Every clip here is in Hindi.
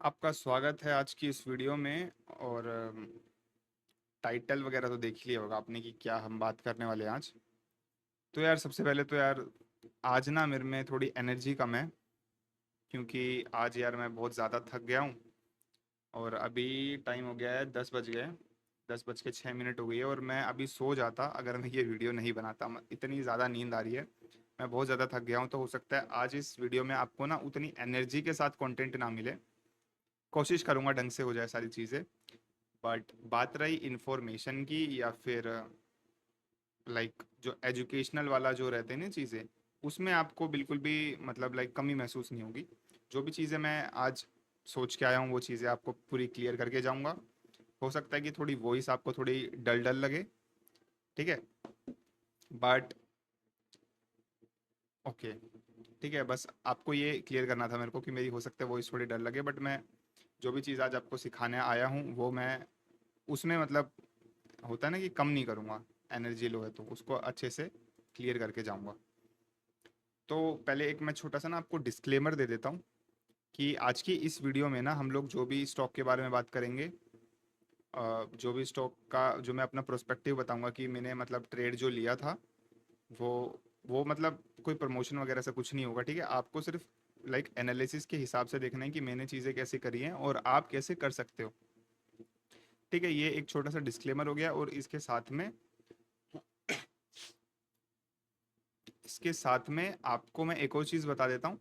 आपका स्वागत है आज की इस वीडियो में। और टाइटल वगैरह तो देख ही लिया होगा आपने कि क्या हम बात करने वाले हैं आज। तो यार सबसे पहले तो यार आज ना मेरे में थोड़ी एनर्जी कम है, क्योंकि आज यार मैं बहुत ज़्यादा थक गया हूँ। और अभी टाइम हो गया है 10 बज गए, 10 बज के 6 मिनट हो गई है और मैं अभी सो जाता अगर मैं ये वीडियो नहीं बनाता। इतनी ज़्यादा नींद आ रही है, मैं बहुत ज़्यादा थक गया हूँ। तो हो सकता है आज इस वीडियो में आपको ना उतनी एनर्जी के साथ कंटेंट ना मिले। कोशिश करूँगा ढंग से हो जाए सारी चीज़ें। बट बात रही इंफॉर्मेशन की या फिर जो एजुकेशनल वाला जो रहते हैं ना चीज़ें, उसमें आपको बिल्कुल भी मतलब कमी महसूस नहीं होगी। जो भी चीज़ें मैं आज सोच के आया हूँ वो चीज़ें आपको पूरी क्लियर करके जाऊँगा। हो सकता है कि थोड़ी वॉइस आपको थोड़ी डल डल लगे, ठीक है, बट ओके, ठीक है। बस आपको ये क्लियर करना था मेरे को कि मेरी हो सकता है वॉइस थोड़ी डल लगे, बट मैं जो भी चीज़ आज आपको सिखाने आया हूँ वो मैं उसमें होता है ना कि कम नहीं करूँगा। एनर्जी लो है तो उसको अच्छे से क्लियर करके जाऊँगा। तो पहले एक मैं छोटा सा ना आपको डिस्क्लेमर दे देता हूँ कि आज की इस वीडियो में ना हम लोग जो भी स्टॉक के बारे में बात करेंगे, जो भी स्टॉक का जो मैं अपना प्रोस्पेक्टिव बताऊंगा कि मैंने ट्रेड जो लिया था वो कोई प्रमोशन वगैरह से कुछ नहीं होगा, ठीक है। आपको सिर्फ एनालिसिस के हिसाब से देखना है कि मैंने चीज़ें कैसे करी हैं और आप कैसे कर सकते हो, ठीक है। ये एक छोटा सा डिस्क्लेमर हो गया। और इसके साथ में आपको मैं एक और चीज़ बता देता हूँ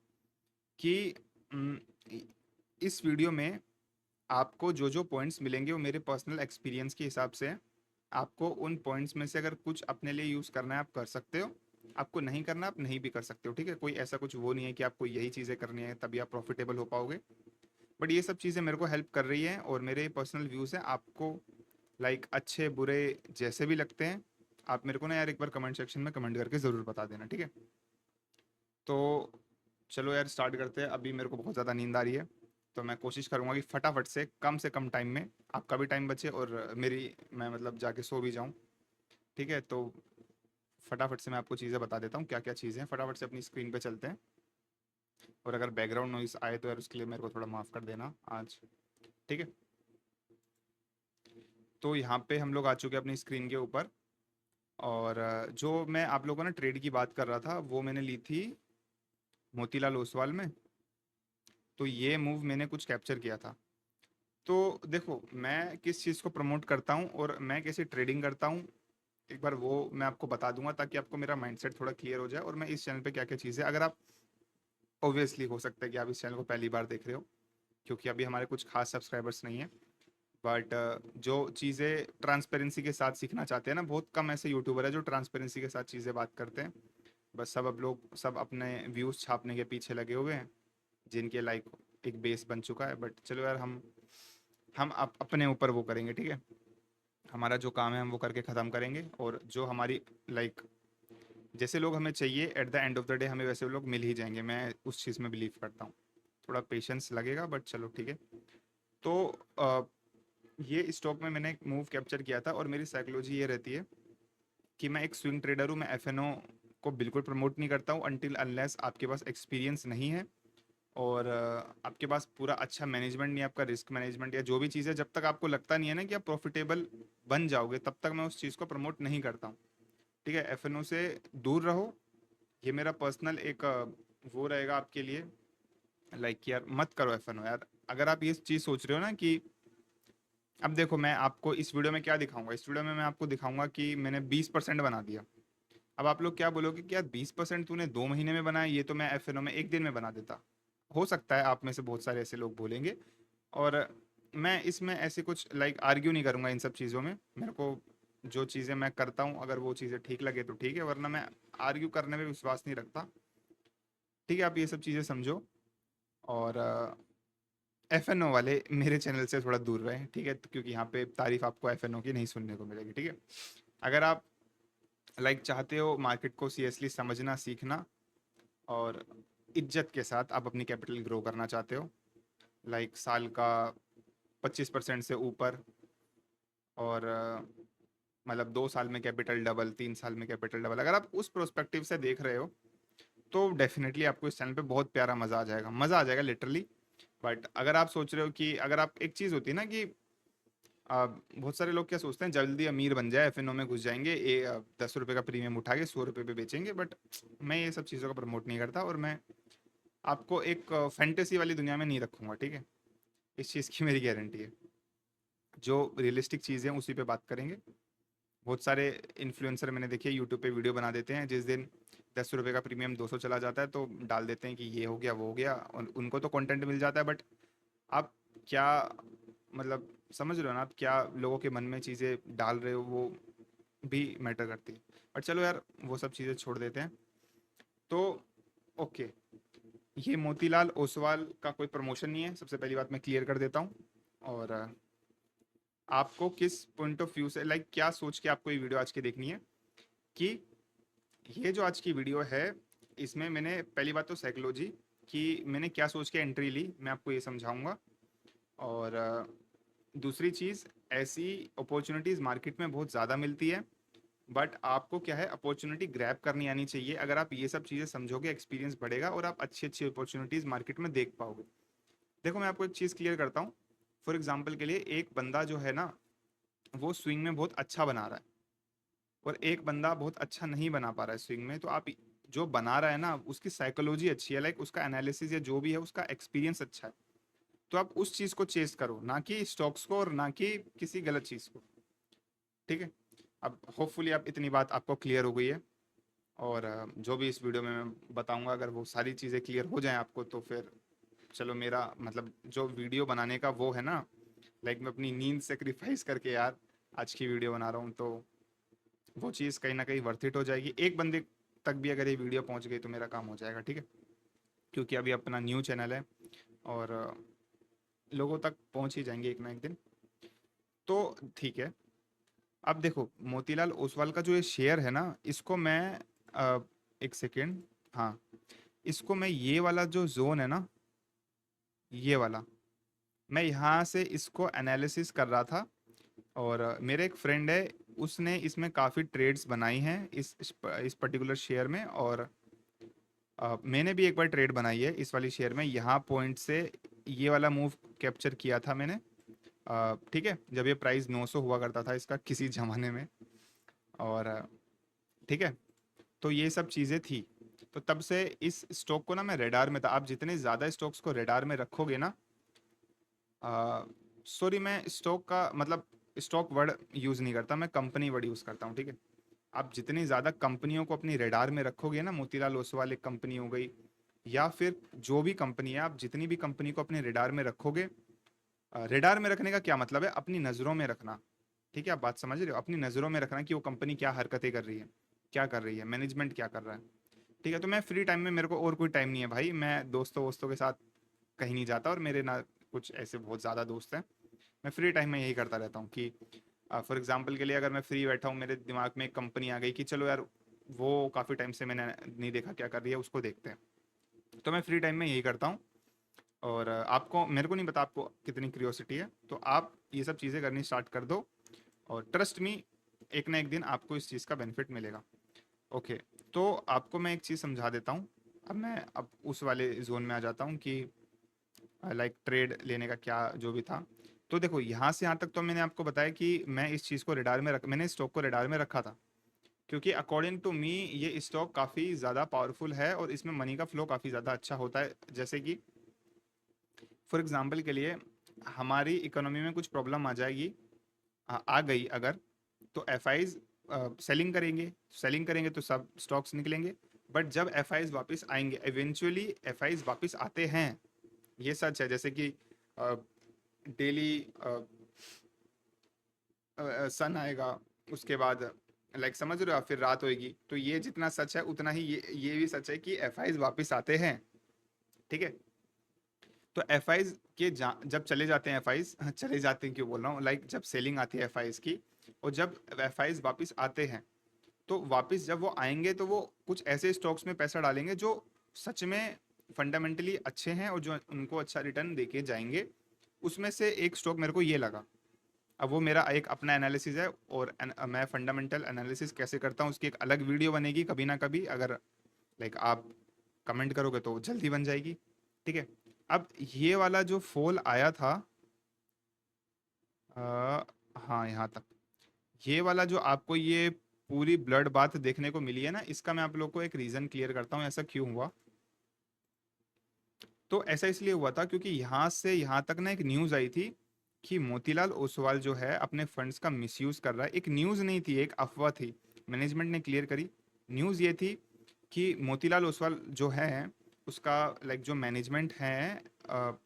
कि उम, इस वीडियो में आपको जो जो पॉइंट्स मिलेंगे वो मेरे पर्सनल एक्सपीरियंस के हिसाब से हैं। आपको उन पॉइंट्स में से अगर कुछ अपने लिए यूज़ करना है आप कर सकते हो, आपको नहीं करना आप नहीं भी कर सकते हो, ठीक है। कोई ऐसा कुछ वो नहीं है कि आपको यही चीज़ें करनी है तभी आप प्रॉफिटेबल हो पाओगे। बट ये सब चीज़ें मेरे को हेल्प कर रही हैं और मेरे पर्सनल व्यूज़ हैं। आपको अच्छे बुरे जैसे भी लगते हैं, आप मेरे को ना यार एक बार कमेंट सेक्शन में कमेंट करके ज़रूर बता देना, ठीक है। तो चलो यार स्टार्ट करते हैं। अभी मेरे को बहुत ज़्यादा नींद आ रही है, तो मैं कोशिश करूँगा कि फटाफट से कम टाइम में आपका भी टाइम बचे और मेरी मैं जाके सो भी जाऊँ, ठीक है। तो फटाफट से मैं आपको चीज़ें बता देता हूँ क्या क्या चीज़ें हैं। फटाफट से अपनी स्क्रीन पे चलते हैं। और अगर बैकग्राउंड नॉइस आए तो यार उसके लिए मेरे को थोड़ा माफ़ कर देना आज, ठीक है। तो यहाँ पे हम लोग आ चुके हैं अपनी स्क्रीन के ऊपर। और जो मैं आप लोगों को ना ट्रेड की बात कर रहा था वो मैंने ली थी मोतीलाल ओसवाल में। तो ये मूव मैंने कुछ कैप्चर किया था। तो देखो मैं किस चीज़ को प्रमोट करता हूँ और मैं कैसे ट्रेडिंग करता हूँ, एक बार वो मैं आपको बता दूंगा ताकि आपको मेरा माइंडसेट थोड़ा क्लियर हो जाए और मैं इस चैनल पे क्या क्या चीज़ें, अगर आप ऑब्वियसली हो सकता है कि आप इस चैनल को पहली बार देख रहे हो क्योंकि अभी हमारे कुछ खास सब्सक्राइबर्स नहीं है। बट जो चीज़ें ट्रांसपेरेंसी के साथ सीखना चाहते हैं ना, बहुत कम ऐसे यूट्यूबर है जो ट्रांसपेरेंसी के साथ चीज़ें बात करते हैं। बस सब अब लोग सब अपने व्यूज़ छापने के पीछे लगे हुए हैं, जिनके एक बेस बन चुका है। बट चलो यार अपने ऊपर वो करेंगे, ठीक है। हमारा जो काम है हम वो करके ख़त्म करेंगे और जो हमारी लाइक जैसे लोग हमें चाहिए at the end of the day हमें वैसे लोग मिल ही जाएंगे। मैं उस चीज़ में बिलीव करता हूँ। थोड़ा पेशेंस लगेगा बट चलो ठीक है। तो अ, ये स्टॉक में मैंने एक मूव कैप्चर किया था और मेरी साइकोलॉजी ये रहती है कि मैं एक स्विंग ट्रेडर हूँ। मैं एफएनओ को बिल्कुल प्रमोट नहीं करता हूँ अनटिल अनलेस आपके पास एक्सपीरियंस नहीं है और आपके पास पूरा अच्छा मैनेजमेंट नहीं है, आपका रिस्क मैनेजमेंट या जो भी चीज़ है, जब तक आपको लगता नहीं है ना कि आप प्रॉफिटेबल बन जाओगे तब तक मैं उस चीज़ को प्रमोट नहीं करता हूँ, ठीक है। एफएनओ से दूर रहो। ये मेरा पर्सनल एक वो रहेगा आपके लिए, यार मत करो एफएनओ यार। अगर आप ये चीज़ सोच रहे हो ना कि अब देखो मैं आपको इस वीडियो में क्या दिखाऊंगा, इस वीडियो में मैं आपको दिखाऊंगा कि मैंने 20% बना दिया। अब आप लोग क्या बोलोगे कि यार 20% तूने 2 महीने में बनाया, ये तो मैं एफएनओ में एक दिन में बना देता। हो सकता है आप में से बहुत सारे ऐसे लोग बोलेंगे। और मैं इसमें ऐसे कुछ आर्ग्यू नहीं करूंगा इन सब चीज़ों में। मेरे को जो चीज़ें मैं करता हूँ अगर वो चीज़ें ठीक लगे तो ठीक है, वरना मैं आर्ग्यू करने में विश्वास नहीं रखता, ठीक है। आप ये सब चीज़ें समझो और एफएनओ वाले मेरे चैनल से थोड़ा दूर रहें, ठीक है। क्योंकि यहाँ पे तारीफ आपको एफएनओ की नहीं सुनने को मिलेगी, ठीक है। अगर आप चाहते हो मार्केट को सीरियसली समझना सीखना और इज्जत के साथ आप अपनी कैपिटल ग्रो करना चाहते हो, साल का 25% से ऊपर, और 2 साल में कैपिटल डबल, 3 साल में कैपिटल डबल, अगर आप उस प्रोस्पेक्टिव से देख रहे हो तो डेफिनेटली आपको इस चैनल पे बहुत प्यारा मज़ा आ जाएगा, मज़ा आ जाएगा लिटरली। बट अगर आप सोच रहे हो कि अगर आप, एक चीज़ होती है ना कि बहुत सारे लोग क्या सोचते हैं, जल्दी अमीर बन जाए, एफएनओ में घुस जाएंगे, 10 रुपए का प्रीमियम उठा के 100 रुपए पे बेचेंगे। बट मैं ये सब चीज़ों को प्रमोट नहीं करता, और मैं आपको एक फैंटेसी वाली दुनिया में नहीं रखूंगा, ठीक है। इस चीज़ की मेरी गारंटी है। जो रियलिस्टिक चीज़ है उसी पे बात करेंगे। बहुत सारे इन्फ्लुएंसर मैंने देखे यूट्यूब पे वीडियो बना देते हैं, जिस दिन 10 रुपए का प्रीमियम 200 चला जाता है तो डाल देते हैं कि ये हो गया वो हो गया, और उनको तो कंटेंट मिल जाता है। बट आप क्या, मतलब समझ रहे हो ना आप, क्या लोगों के मन में चीज़ें डाल रहे हो, वो भी मैटर करती है। बट चलो यार, वो सब चीज़ें छोड़ देते हैं। तो ओके, ये मोतीलाल ओसवाल का कोई प्रमोशन नहीं है, सबसे पहली बात मैं क्लियर कर देता हूँ। और आपको किस पॉइंट ऑफ व्यू से, लाइक क्या सोच के आपको ये वीडियो आज की देखनी है, कि ये जो आज की वीडियो है, इसमें मैंने पहली बात तो साइकोलॉजी कि मैंने क्या सोच के एंट्री ली, मैं आपको ये समझाऊंगा। और दूसरी चीज़, ऐसी अपॉर्चुनिटीज़ मार्केट में बहुत ज़्यादा मिलती है, बट आपको क्या है, अपॉर्चुनिटी ग्रैब करनी आनी चाहिए। अगर आप ये सब चीज़ें समझोगे, एक्सपीरियंस बढ़ेगा और आप अच्छी अच्छी अपॉर्चुनिटीज़ मार्केट में देख पाओगे। देखो मैं आपको एक चीज़ क्लियर करता हूँ। फॉर एग्जाम्पल के लिए, एक बंदा जो है ना, वो स्विंग में बहुत अच्छा बना रहा है, और एक बंदा बहुत अच्छा नहीं बना पा रहा है स्विंग में। तो आप, जो बना रहा है ना, उसकी साइकोलॉजी अच्छी है, लाइक उसका एनालिसिस या जो भी है, उसका एक्सपीरियंस अच्छा है, तो आप उस चीज़ को चेस करो, ना कि स्टॉक्स को, और ना कि किसी गलत चीज़ को, ठीक है। अब होपफुली आप, इतनी बात आपको क्लियर हो गई है। और जो भी इस वीडियो में मैं बताऊंगा, अगर वो सारी चीज़ें क्लियर हो जाएं आपको, तो फिर चलो, मेरा मतलब जो वीडियो बनाने का वो है ना, लाइक मैं अपनी नींद सेक्रीफाइस करके यार आज की वीडियो बना रहा हूँ, तो वो चीज़ कहीं ना कहीं वर्थ इट हो जाएगी। एक बंदे तक भी अगर ये वीडियो पहुंच गई तो मेरा काम हो जाएगा, ठीक है। क्योंकि अभी अपना न्यू चैनल है, और लोगों तक पहुंच ही जाएंगे एक ना एक दिन, तो ठीक है। अब देखो, मोतीलाल ओसवाल का जो ये शेयर है ना, इसको मैं एक सेकेंड, हाँ, इसको मैं, ये वाला जो जोन है ना, ये वाला, मैं यहाँ से इसको एनालिसिस कर रहा था। और मेरे एक फ्रेंड है, उसने इसमें काफ़ी ट्रेड्स बनाई हैं इस पर्टिकुलर शेयर में। और मैंने भी एक बार ट्रेड बनाई है इस वाली शेयर में, यहाँ पॉइंट से ये वाला मूव कैप्चर किया था मैंने, ठीक है, जब ये प्राइस 900 हुआ करता था इसका किसी ज़माने में। और ठीक है, तो ये सब चीज़ें थी। तो तब से इस स्टॉक को ना मैं रेडार में था। आप जितने ज़्यादा स्टॉक्स को रेडार में रखोगे ना, सॉरी, मैं स्टॉक का मतलब स्टॉक वर्ड यूज़ नहीं करता, मैं कंपनी वर्ड यूज़ करता हूँ, ठीक है। आप जितनी ज़्यादा कंपनियों को अपनी रेडार में रखोगे ना, मोतीलाल ओसवाल एक कंपनी हो गई, या फिर जो भी कंपनी है, आप जितनी भी कंपनी को अपने रेडार में रखोगे, रेडार में रखने का क्या मतलब है, अपनी नज़रों में रखना, ठीक है। आप बात समझ रहे हो, अपनी नज़रों में रखना कि वो कंपनी क्या हरकतें कर रही है, क्या कर रही है, मैनेजमेंट क्या कर रहा है, ठीक है। तो मैं फ्री टाइम में, मेरे को और कोई टाइम नहीं है भाई, मैं दोस्तों वोस्तों के साथ कहीं नहीं जाता, और मेरे ना कुछ ऐसे बहुत ज़्यादा दोस्त हैं। मैं फ्री टाइम में यही करता रहता हूँ कि फॉर एग्जांपल के लिए, अगर मैं फ्री बैठा हूँ, मेरे दिमाग में एक कंपनी आ गई कि चलो यार, वो काफ़ी टाइम से मैंने नहीं देखा क्या कर रही है, उसको देखते हैं, तो मैं फ्री टाइम में यही करता हूँ। और आपको, मेरे को नहीं पता आपको कितनी क्यूरियोसिटी है, तो आप ये सब चीज़ें करनी स्टार्ट कर दो, और ट्रस्ट मी, एक ना एक दिन आपको इस चीज़ का बेनिफिट मिलेगा। ओके, तो आपको मैं एक चीज़ समझा देता हूँ। अब मैं उस वाले जोन में आ जाता हूँ कि लाइक ट्रेड लेने का क्या जो भी था। तो देखो, यहाँ से यहाँ तक तो मैंने आपको बताया कि मैं इस चीज़ को रेडार में मैंने स्टॉक को रेडार में रखा था, क्योंकि अकॉर्डिंग टू मी ये स्टॉक काफ़ी ज़्यादा पावरफुल है, और इसमें मनी का फ्लो काफ़ी ज़्यादा अच्छा होता है। जैसे कि फॉर एग्जांपल के लिए, हमारी इकोनॉमी में कुछ प्रॉब्लम आ जाएगी, आ गई अगर, तो एफ आईज सेलिंग करेंगे तो सब स्टॉक्स निकलेंगे। बट जब एफ आईज वापस आएंगे, इवेंचुअली एफ आईज वापस आते हैं, ये सच है। जैसे कि डेली सन आएगा, उसके बाद लाइक समझ रहे हो आप, फिर रात होएगी, तो ये जितना सच है उतना ही ये भी सच है कि एफ आईज वापस आते हैं, ठीक है। तो एफ आईज के जब चले जाते हैं, एफ आईज चले जाते हैं क्यों बोल रहा हूँ, लाइक जब सेलिंग आती है एफ आईज की, और जब एफ आईज वापस आते हैं, तो वापस जब वो आएंगे तो वो कुछ ऐसे स्टॉक्स में पैसा डालेंगे जो सच में फंडामेंटली अच्छे हैं, और जो उनको अच्छा रिटर्न देके जाएंगे। उसमें से एक स्टॉक मेरे को ये लगा। अब वो मेरा एक अपना एनालिसिस है, और मैं फंडामेंटल एनालिसिस कैसे करता हूँ उसकी एक अलग वीडियो बनेगी कभी ना कभी, अगर लाइक आप कमेंट करोगे तो जल्दी बन जाएगी, ठीक है। अब ये वाला जो फॉल आया था, हाँ यहाँ तक, ये वाला जो आपको ये पूरी ब्लड बाथ देखने को मिली है ना, इसका मैं आप लोग को एक रीजन क्लियर करता हूँ ऐसा क्यों हुआ। तो ऐसा इसलिए हुआ था क्योंकि यहाँ से यहाँ तक ना एक न्यूज आई थी कि मोतीलाल ओसवाल जो है अपने फंड्स का मिसयूज कर रहा है। एक न्यूज नहीं थी, एक अफवाह थी, मैनेजमेंट ने क्लियर करी। न्यूज ये थी कि मोतीलाल ओसवाल जो है उसका लाइक जो मैनेजमेंट है,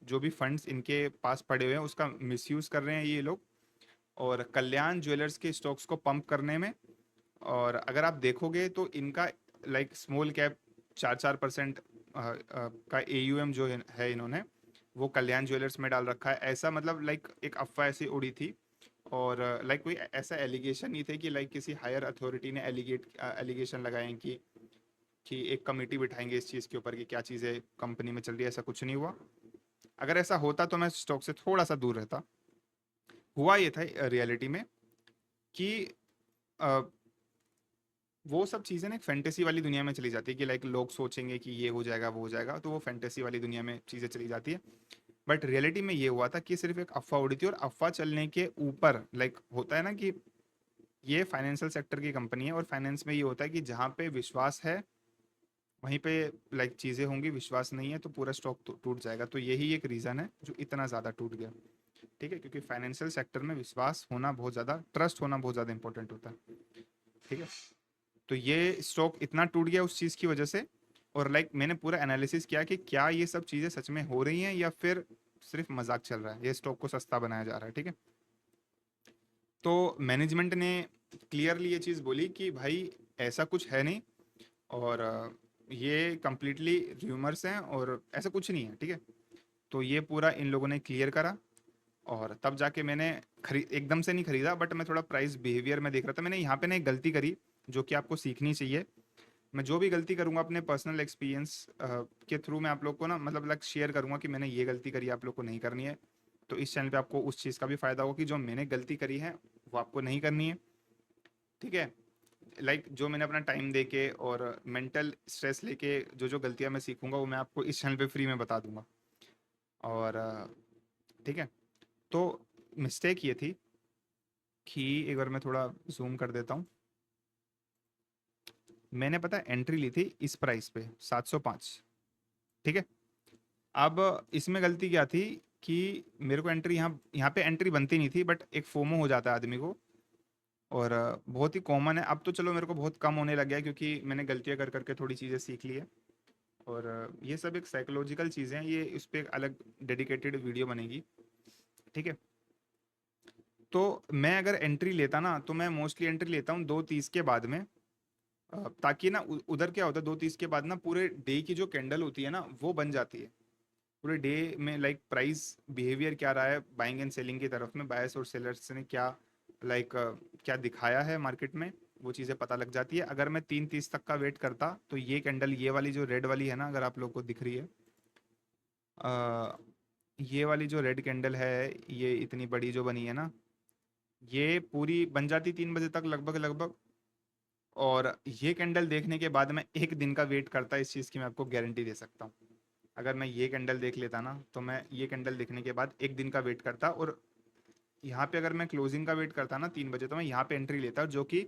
जो भी फंड्स इनके पास पड़े हुए हैं उसका मिसयूज कर रहे हैं ये लोग, और कल्याण ज्वेलर्स के स्टॉक्स को पंप करने में। और अगर आप देखोगे तो इनका लाइक स्मॉल कैप 4-4% का एयूएम जो है इन्होंने वो कल्याण ज्वेलर्स में डाल रखा है। ऐसा मतलब लाइक एक अफवाह ऐसी उड़ी थी, और लाइक कोई ऐसा एलिगेशन नहीं थे कि लाइक किसी हायर अथॉरिटी ने एलिगेशन लगाए हैं कि एक कमेटी बिठाएंगे इस चीज़ के ऊपर कि क्या चीज़ें कंपनी में चल रही है। ऐसा कुछ नहीं हुआ। अगर ऐसा होता तो मैं स्टॉक से थोड़ा सा दूर रहता। हुआ ये था रियलिटी में कि अ, वो सब चीज़ें ना एक फैंटेसी वाली दुनिया में चली जाती है कि लाइक लोग सोचेंगे कि ये हो जाएगा वो हो जाएगा, तो वो फैंटेसी वाली दुनिया में चीज़ें चली जाती है। बट रियलिटी में ये हुआ था कि सिर्फ एक अफवाह उड़ी थी, और अफवाह चलने के ऊपर लाइक होता है ना कि ये फाइनेंशियल सेक्टर की कंपनी है, और फाइनेंस में ये होता है कि जहाँ पे विश्वास है वहीं पे लाइक चीज़ें होंगी, विश्वास नहीं है तो पूरा स्टॉक टूट जाएगा। तो यही एक रीज़न है जो इतना ज़्यादा टूट गया। ठीक है, क्योंकि फाइनेंशियल सेक्टर में विश्वास होना बहुत ज़्यादा, ट्रस्ट होना बहुत ज़्यादा इंपॉर्टेंट होता है। ठीक है, तो ये स्टॉक इतना टूट गया उस चीज़ की वजह से। और लाइक मैंने पूरा एनालिसिस किया कि क्या ये सब चीज़ें सच में हो रही हैं या फिर सिर्फ मजाक चल रहा है, ये स्टॉक को सस्ता बनाया जा रहा है। ठीक है, तो मैनेजमेंट ने क्लियरली ये चीज़ बोली कि भाई ऐसा कुछ है नहीं, और ये कंप्लीटली र्यूमर्स हैं और ऐसा कुछ नहीं है। ठीक है, तो ये पूरा इन लोगों ने क्लियर करा, और तब जाके मैंने खरीद, एकदम से नहीं खरीदा बट मैं थोड़ा प्राइस बिहेवियर में देख रहा था। मैंने यहाँ पे ना एक गलती करी जो कि आपको सीखनी चाहिए। मैं जो भी गलती करूंगा अपने पर्सनल एक्सपीरियंस के थ्रू मैं आप लोग को ना मतलब लाइक शेयर करूंगा कि मैंने ये गलती करी, आप लोग को नहीं करनी है। तो इस चैनल पे आपको उस चीज़ का भी फायदा होगा कि जो मैंने गलती करी है वो आपको नहीं करनी है। ठीक है, लाइक जो मैंने अपना टाइम दे के और मेंटल स्ट्रेस लेके जो जो गलतियां मैं सीखूंगा वो मैं आपको इस चैनल पे फ्री में बता दूंगा। और ठीक है, तो मिस्टेक ये थी कि एक बार मैं थोड़ा जूम कर देता हूँ। मैंने पता एंट्री ली थी इस प्राइस पे 705। ठीक है, अब इसमें गलती क्या थी कि मेरे को एंट्री यहाँ यहाँ पे एंट्री बनती नहीं थी, बट एक फोमो हो जाता है आदमी को, और बहुत ही कॉमन है। अब तो चलो मेरे को बहुत कम होने लग गया है क्योंकि मैंने गलतियां कर करके थोड़ी चीज़ें सीख ली है। और ये सब एक साइकोलॉजिकल चीज़ें हैं, ये इस पर एक अलग डेडिकेटेड वीडियो बनेगी। ठीक है, तो मैं अगर एंट्री लेता ना तो मैं मोस्टली एंट्री लेता हूँ 2:30 के बाद में, ताकि ना उधर क्या होता है 2:30 के बाद ना पूरे डे की जो कैंडल होती है ना वो बन जाती है। पूरे डे में लाइक प्राइस बिहेवियर क्या रहा है बाइंग एंड सेलिंग की तरफ में, बायर्स और सेलर्स ने क्या लाइक क्या दिखाया है मार्केट में, वो चीज़ें पता लग जाती है। अगर मैं 3:30 तक का वेट करता तो ये कैंडल, ये वाली जो रेड वाली है ना, अगर आप लोग को दिख रही है, अ, ये वाली जो रेड कैंडल है, ये इतनी बड़ी जो बनी है ना, ये पूरी बन जाती 3 बजे तक लगभग लगभग। और ये कैंडल देखने के बाद मैं एक दिन का वेट करता, इस चीज़ की मैं आपको गारंटी दे सकता हूँ। अगर मैं ये कैंडल देख लेता ना तो मैं ये कैंडल देखने के बाद एक दिन का वेट करता, और यहाँ पे अगर मैं क्लोजिंग का वेट करता ना 3 बजे, तो मैं यहाँ पे एंट्री लेता जो कि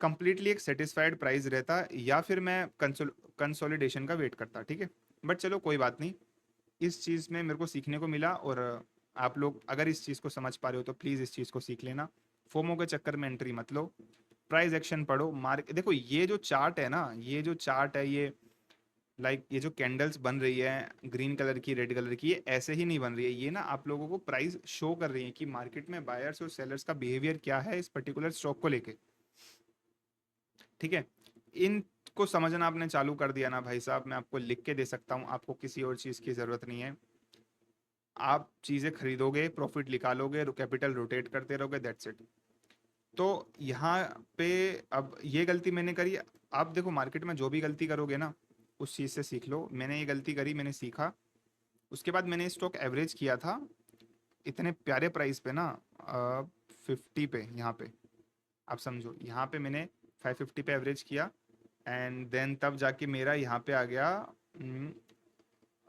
कंप्लीटली एक सेटिस्फाइड प्राइस रहता, या फिर मैं कंसोलिडेशन का वेट करता। ठीक है, बट चलो कोई बात नहीं, इस चीज़ में मेरे को सीखने को मिला। और आप लोग अगर इस चीज़ को समझ पा रहे हो तो प्लीज़ इस चीज़ को सीख लेना। फोमो के चक्कर में एंट्री मत लो, प्राइस एक्शन पढ़ो। मार्क देखो, ये जो चार्ट है ना, ये जो चार्ट है, ये लाइक ये जो कैंडल्स बन रही है ग्रीन कलर की, रेड कलर की, ये ऐसे ही नहीं बन रही है। ये ना आप लोगों को प्राइस शो कर रही है कि मार्केट में बायर्स और सेलर्स का बिहेवियर क्या है इस पर्टिकुलर स्टॉक को लेके। ठीक है, इनको समझना आपने चालू कर दिया ना भाई साहब, मैं आपको लिख के दे सकता हूँ, आपको किसी और चीज़ की ज़रूरत नहीं है। आप चीज़ें खरीदोगे, प्रॉफिट निकालोगे, कैपिटल रोटेट करते रहोगे, दैट्स इट। तो यहाँ पे अब ये गलती मैंने करी। आप देखो मार्केट में जो भी गलती करोगे ना उस चीज़ से सीख लो। मैंने ये गलती करी, मैंने सीखा। उसके बाद मैंने स्टॉक एवरेज किया था इतने प्यारे प्राइस पे ना, 50 पे, यहाँ पे आप समझो, यहाँ पे मैंने 550 पे एवरेज किया। एंड देन तब जाके मेरा यहाँ पे आ गया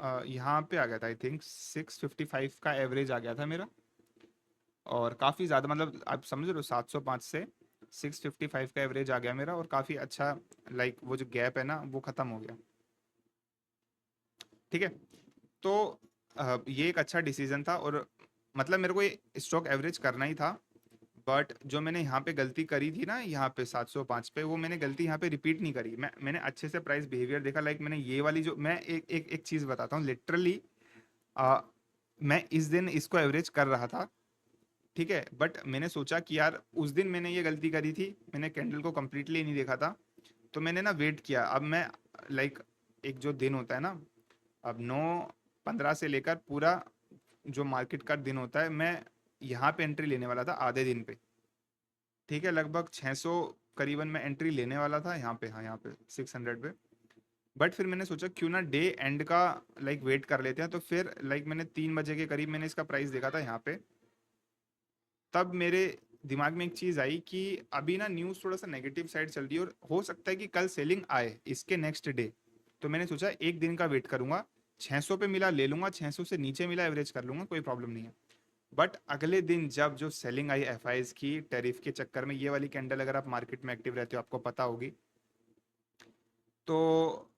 यहाँ पे आ गया था, आई थिंक 655 का एवरेज आ गया था मेरा। और काफ़ी ज़्यादा, मतलब आप समझ रहे हो, 705 से 655 का एवरेज आ गया मेरा, और काफ़ी अच्छा, लाइक वो जो गैप है ना वो ख़त्म हो गया। ठीक है। तो ये एक अच्छा डिसीजन था, और मतलब मेरे को ये स्टॉक एवरेज करना ही था। बट जो मैंने यहाँ पे गलती करी थी ना, यहाँ पे 705 पे, वो मैंने गलती यहाँ पे रिपीट नहीं करी। मैंने अच्छे से प्राइस बिहेवियर देखा। लाइक मैंने ये वाली जो, मैं एक चीज़ बताता हूँ लिटरली। मैं इस दिन इसको एवरेज कर रहा था, ठीक है, बट मैंने सोचा कि यार उस दिन मैंने ये गलती करी थी, मैंने कैंडल को कम्प्लीटली नहीं देखा था। तो मैंने ना वेट किया। अब मैं, लाइक, एक जो दिन होता है ना, अब 9:15 से लेकर पूरा जो मार्केट का दिन होता है, मैं यहाँ पे एंट्री लेने वाला था आधे दिन पे। ठीक है, लगभग 600 करीबन मैं एंट्री लेने वाला था यहाँ पे, हाँ यहाँ पे 600 पे। बट फिर मैंने सोचा क्यों ना डे एंड का लाइक वेट कर लेते हैं। तो फिर लाइक मैंने 3 बजे के करीब मैंने इसका प्राइस देखा था यहाँ पे। तब मेरे दिमाग में एक चीज आई कि अभी ना न्यूज़ थोड़ा सा नेगेटिव साइड चल रही है, और हो सकता है कि कल सेलिंग आए इसके नेक्स्ट डे। तो मैंने सोचा एक दिन का वेट करूंगा, 600 पे मिला ले लूंगा, 600 से नीचे मिला एवरेज कर लूंगा, कोई प्रॉब्लम नहीं है। बट अगले दिन जब जो सेलिंग आई एफआईज की टैरिफ के चक्कर में, ये वाली कैंडल, अगर आप मार्केट में एक्टिव रहते हो आपको पता होगी, तो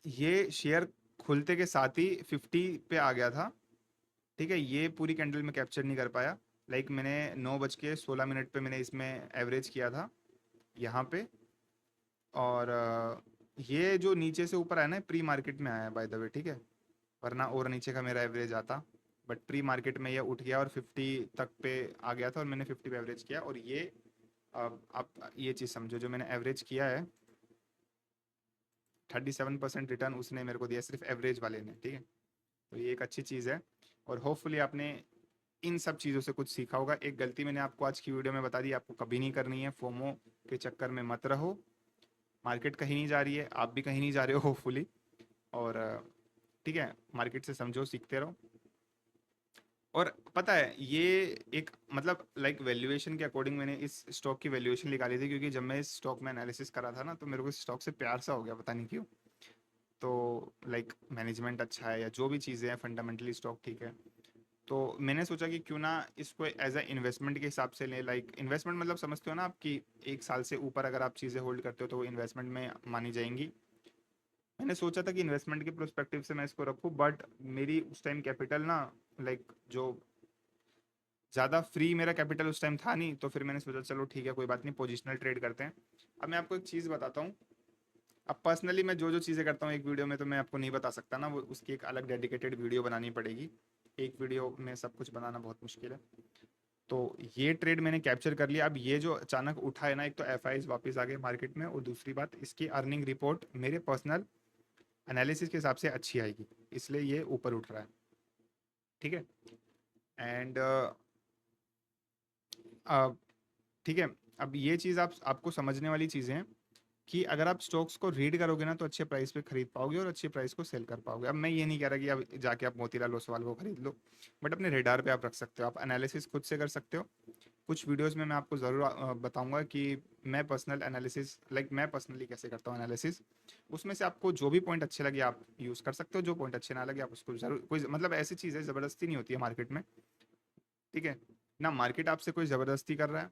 ये शेयर खुलते के साथ ही 50 पे आ गया था। ठीक है, ये पूरी कैंडल में कैप्चर नहीं कर पाया। लाइक मैंने 9:16 पे मैंने इसमें एवरेज किया था यहाँ पे। और ये जो नीचे से ऊपर आया ना, प्री मार्केट में आया बाय द वे, ठीक है, वरना और नीचे का मेरा एवरेज आता। बट प्री मार्केट में ये उठ गया और 50 तक पे आ गया था, और मैंने 50 पे एवरेज किया। और ये, आप ये चीज़ समझो, जो मैंने एवरेज किया है, 37% रिटर्न उसने मेरे को दिया, सिर्फ एवरेज वाले ने। ठीक है, तो ये एक अच्छी चीज़ है। और होपफुली आपने इन सब चीज़ों से कुछ सीखा होगा। एक गलती मैंने आपको आज की वीडियो में बता दी, आपको कभी नहीं करनी है। फोमो के चक्कर में मत रहो। मार्केट कहीं नहीं जा रही है, आप भी कहीं नहीं जा रहे हो होपफुली। और ठीक है, मार्केट से समझो, सीखते रहो। और पता है, ये एक मतलब लाइक वैल्यूएशन के अकॉर्डिंग मैंने इस स्टॉक की वैल्यूएशन निकाली थी, क्योंकि जब मैं इस स्टॉक में एनालिसिस करा था ना, तो मेरे को इस स्टॉक से प्यार सा हो गया, पता नहीं क्यों। तो लाइक मैनेजमेंट अच्छा है, या जो भी चीज़ें हैं, फंडामेंटली स्टॉक ठीक है। तो मैंने सोचा कि क्यों ना इसको एज अ इन्वेस्टमेंट के हिसाब से लें। लाइक इन्वेस्टमेंट मतलब समझते हो ना, आपकी 1 साल से ऊपर अगर आप चीज़ें होल्ड करते हो तो वो इन्वेस्टमेंट में मानी जाएंगी। मैंने सोचा था कि इन्वेस्टमेंट के प्रोस्पेक्टिव से मैं इसको रखूँ, बट मेरी उस टाइम कैपिटल ना, लाइक जो ज़्यादा फ्री मेरा कैपिटल उस टाइम था नहीं। तो फिर मैंने सोचा चलो ठीक है, कोई बात नहीं, पोजिशनल ट्रेड करते हैं। अब मैं आपको एक चीज़ बताता हूँ। अब पर्सनली मैं जो जो चीज़ें करता हूँ एक वीडियो में तो मैं आपको नहीं बता सकता ना, वो उसकी एक अलग डेडिकेटेड वीडियो बनानी पड़ेगी। एक वीडियो में सब कुछ बनाना बहुत मुश्किल है। तो ये ट्रेड मैंने कैप्चर कर लिया। अब ये जो अचानक उठा है ना, एक तो एफ वापस आ गए मार्केट में, और दूसरी बात, इसकी अर्निंग रिपोर्ट मेरे पर्सनल एनालिसिस के हिसाब से अच्छी आएगी, इसलिए ये ऊपर उठ रहा है। ठीक है। एंड ठीक है, अब ये चीज़ आपको समझने वाली चीज़ें हैं कि अगर आप स्टॉक्स को रीड करोगे ना, तो अच्छे प्राइस पे खरीद पाओगे और अच्छे प्राइस को सेल कर पाओगे। अब मैं ये नहीं कह रहा कि अब जाके आप मोतीलाल ओसवाल को खरीद लो, बट अपने रेडार पे आप रख सकते हो, आप एनालिसिस खुद से कर सकते हो। कुछ वीडियोस में मैं आपको ज़रूर बताऊंगा कि मैं पर्सनल एनालिसिस, लाइक मैं पर्सनली कैसे करता हूँ एनालिसिस। उसमें से आपको जो भी पॉइंट अच्छे लगे आप यूज़ कर सकते हो, जो पॉइंट अच्छे ना लगे आप उसको ज़रूर, कोई मतलब ऐसी चीज़ है, ज़बरदस्ती नहीं होती है मार्केट में। ठीक है ना, मार्केट आपसे कोई ज़बरदस्ती कर रहा है,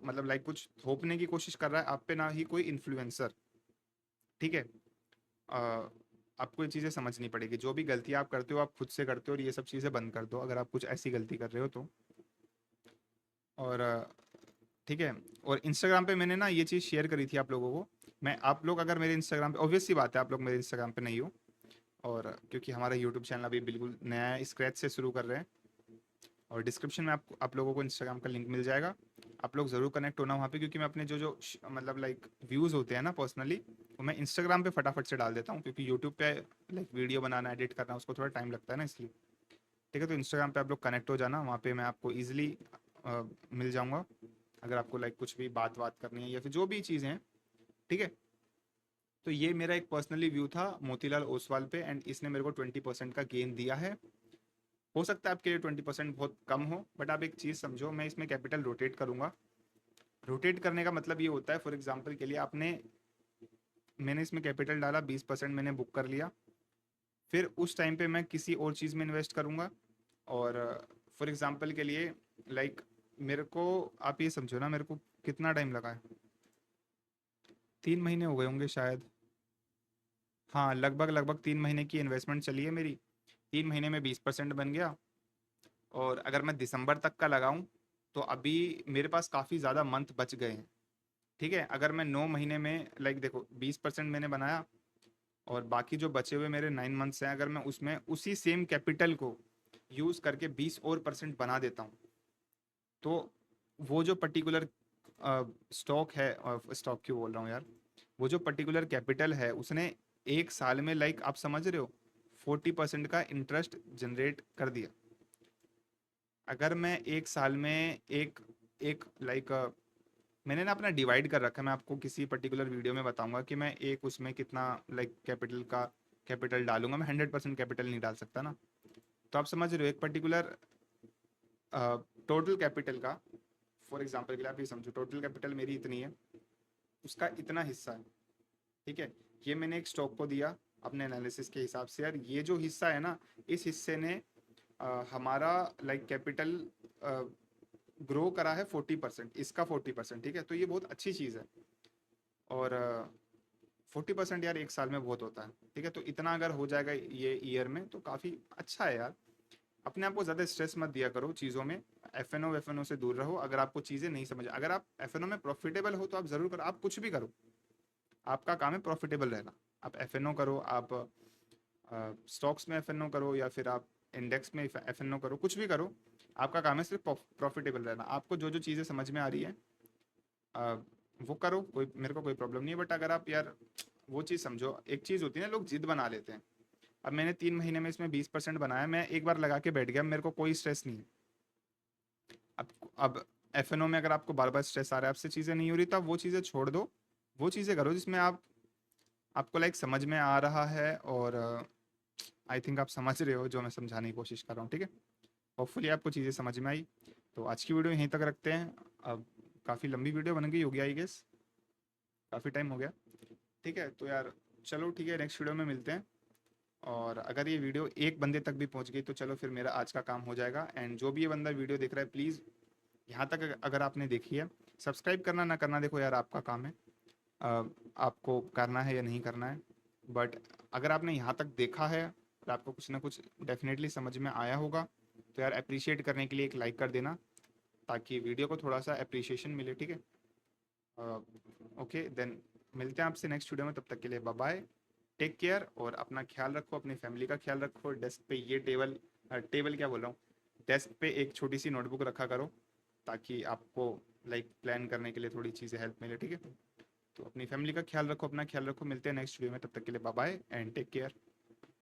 मतलब लाइक कुछ थोपने की कोशिश कर रहा है आप पे, ना ही कोई इन्फ्लुएंसर। ठीक है। अ, आपको ये चीज़ें समझनी पड़ेगी, जो भी गलती आप करते हो आप खुद से करते हो, और ये सब चीज़ें बंद कर दो अगर आप कुछ ऐसी गलती कर रहे हो तो। और ठीक है। और इंस्टाग्राम पे मैंने ना ये चीज़ शेयर करी थी आप लोगों को। मैं, आप लोग अगर मेरे इंस्टाग्राम पे, ऑब्वियस सी बात है आप लोग मेरे इंस्टाग्राम पे नहीं हो, और क्योंकि हमारा यूट्यूब चैनल अभी बिल्कुल नया है, स्क्रैच से शुरू कर रहे हैं। और डिस्क्रिप्शन में आप लोगों को इंस्टाग्राम का लिंक मिल जाएगा। आप लोग ज़रूर कनेक्ट होना वहाँ पे, क्योंकि मैं अपने जो जो मतलब लाइक व्यूज़ होते हैं ना पर्सनली, वो मैं इंस्टाग्राम पे फटाफट से डाल देता हूँ, क्योंकि यूट्यूब पे लाइक वीडियो बनाना, एडिट करना, उसको थोड़ा टाइम लगता है ना, इसलिए। ठीक है, तो इंस्टाग्राम पे आप लोग कनेक्ट हो जाना, वहाँ पे मैं आपको ईजिली मिल जाऊँगा, अगर आपको लाइक कुछ भी बात बात करनी है या फिर जो भी चीज़ें हैं। ठीक है। तो ये मेरा एक पर्सनली व्यू था मोतीलाल ओसवाल पे, एंड इसने मेरे को 20% का गेन दिया है। हो सकता है आपके लिए 20% बहुत कम हो, बट आप एक चीज़ समझो, मैं इसमें कैपिटल रोटेट करूंगा। रोटेट करने का मतलब ये होता है, फॉर एग्जांपल के लिए आपने, मैंने इसमें कैपिटल डाला, 20% मैंने बुक कर लिया। फिर उस टाइम पे मैं किसी और चीज़ में इन्वेस्ट करूँगा। और फॉर एग्जांपल के लिए लाइक मेरे को, आप ये समझो ना, मेरे को कितना टाइम लगा है, 3 महीने हो गए होंगे शायद। हाँ, लगभग लगभग 3 महीने की इन्वेस्टमेंट चली है मेरी। 3 महीने में 20% बन गया। और अगर मैं दिसंबर तक का लगाऊं तो अभी मेरे पास काफ़ी ज़्यादा मंथ बच गए हैं। ठीक है, अगर मैं 9 महीने में लाइक देखो 20% मैंने बनाया, और बाकी जो बचे हुए मेरे 9 मंथ्स हैं, अगर मैं उसमें उसी सेम कैपिटल को यूज़ करके 20% बना देता हूँ, तो वो जो पर्टिकुलर स्टॉक है, स्टॉक क्यों बोल रहा हूँ यार, वो जो पर्टिकुलर कैपिटल है उसने एक साल में, लाइक आप समझ रहे हो, 40% का इंटरेस्ट जनरेट कर दिया। अगर मैं एक साल में एक एक लाइक मैंने ना अपना डिवाइड कर रखा है, मैं आपको किसी पर्टिकुलर वीडियो में बताऊंगा कि मैं एक उसमें कितना लाइक कैपिटल डालूंगा। मैं 100% कैपिटल नहीं डाल सकता ना। तो आप समझ रहे हो, एक पर्टिकुलर टोटल कैपिटल का, फॉर एग्जांपल के लिए आप ये समझो, टोटल कैपिटल मेरी इतनी है, उसका इतना हिस्सा है। ठीक है, ये मैंने एक स्टॉक को दिया अपने एनालिसिस के हिसाब से, यार ये जो हिस्सा है ना, इस हिस्से ने हमारा लाइक कैपिटल ग्रो करा है 40%, इसका 40%। ठीक है, तो ये बहुत अच्छी चीज़ है। और 40% यार एक साल में बहुत होता है। ठीक है, तो इतना अगर हो जाएगा ये ईयर में तो काफ़ी अच्छा है यार। अपने आप को ज़्यादा स्ट्रेस मत दिया करो चीज़ों में। एफ एन ओ से दूर रहो। अगर आपको चीज़ें नहीं समझ, अगर आप एफ एन ओ में प्रॉफिटेबल हो तो आप ज़रूर करो, आप कुछ भी करो, आपका काम है प्रॉफिटेबल रहना। आप एफ एन ओ करो, आप स्टॉक्स में एफ एन ओ करो, या फिर आप इंडेक्स में एफ एन ओ करो, कुछ भी करो, आपका काम है सिर्फ प्रॉफिटेबल रहना। आपको जो जो चीज़ें समझ में आ रही है आ, वो करो, कोई मेरे को कोई प्रॉब्लम नहीं है। बट अगर आप यार वो चीज़ समझो, एक चीज़ होती है ना, लोग जिद बना लेते हैं। अब मैंने 3 महीने में इसमें 20% बनाया, मैं एक बार लगा के बैठ गया, मेरे को कोई स्ट्रेस नहीं है। अब एफ एन ओ में अगर आपको बार बार स्ट्रेस आ रहा है, आपसे चीज़ें नहीं हो रही, तो आप वो चीज़ें छोड़ दो। वो चीज़ें करो जिसमें आपको लाइक समझ में आ रहा है। और आई थिंक आप समझ रहे हो जो मैं समझाने की कोशिश कर रहा हूँ। ठीक है, होपफुली आपको चीज़ें समझ में आई। तो आज की वीडियो यहीं तक रखते हैं। अब काफ़ी लंबी वीडियो बन गई होगी आई गेस, काफ़ी टाइम हो गया। ठीक है, तो यार चलो ठीक है, नेक्स्ट वीडियो में मिलते हैं। और अगर ये वीडियो एक बंदे तक भी पहुंच गई तो चलो फिर मेरा आज का काम हो जाएगा। एंड जो भी ये बंदा वीडियो देख रहा है, प्लीज़ यहाँ तक अगर आपने देखी है, सब्सक्राइब करना ना करना देखो यार आपका काम है। अ, आपको करना है या नहीं करना है, बट अगर आपने यहाँ तक देखा है और आपको कुछ ना कुछ डेफिनेटली समझ में आया होगा, तो यार अप्रिशिएट करने के लिए एक लाइक कर देना, ताकि वीडियो को थोड़ा सा अप्रिशिएशन मिले। ठीक है, ओके देन, मिलते हैं आपसे नेक्स्ट वीडियो में। तब तक के लिए बाय बाय, टेक केयर, और अपना ख्याल रखो, अपनी फैमिली का ख्याल रखो। डेस्क पे ये टेबल क्या बोल रहा हूँ, डेस्क पे एक छोटी सी नोटबुक रखा करो, ताकि आपको लाइक प्लान करने के लिए थोड़ी चीज़ें हेल्प मिले। ठीक है, तो अपनी फैमिली का ख्याल रखो, अपना ख्याल रखो। मिलते हैं नेक्स्ट वीडियो में, तब तक के लिए bye bye and take care.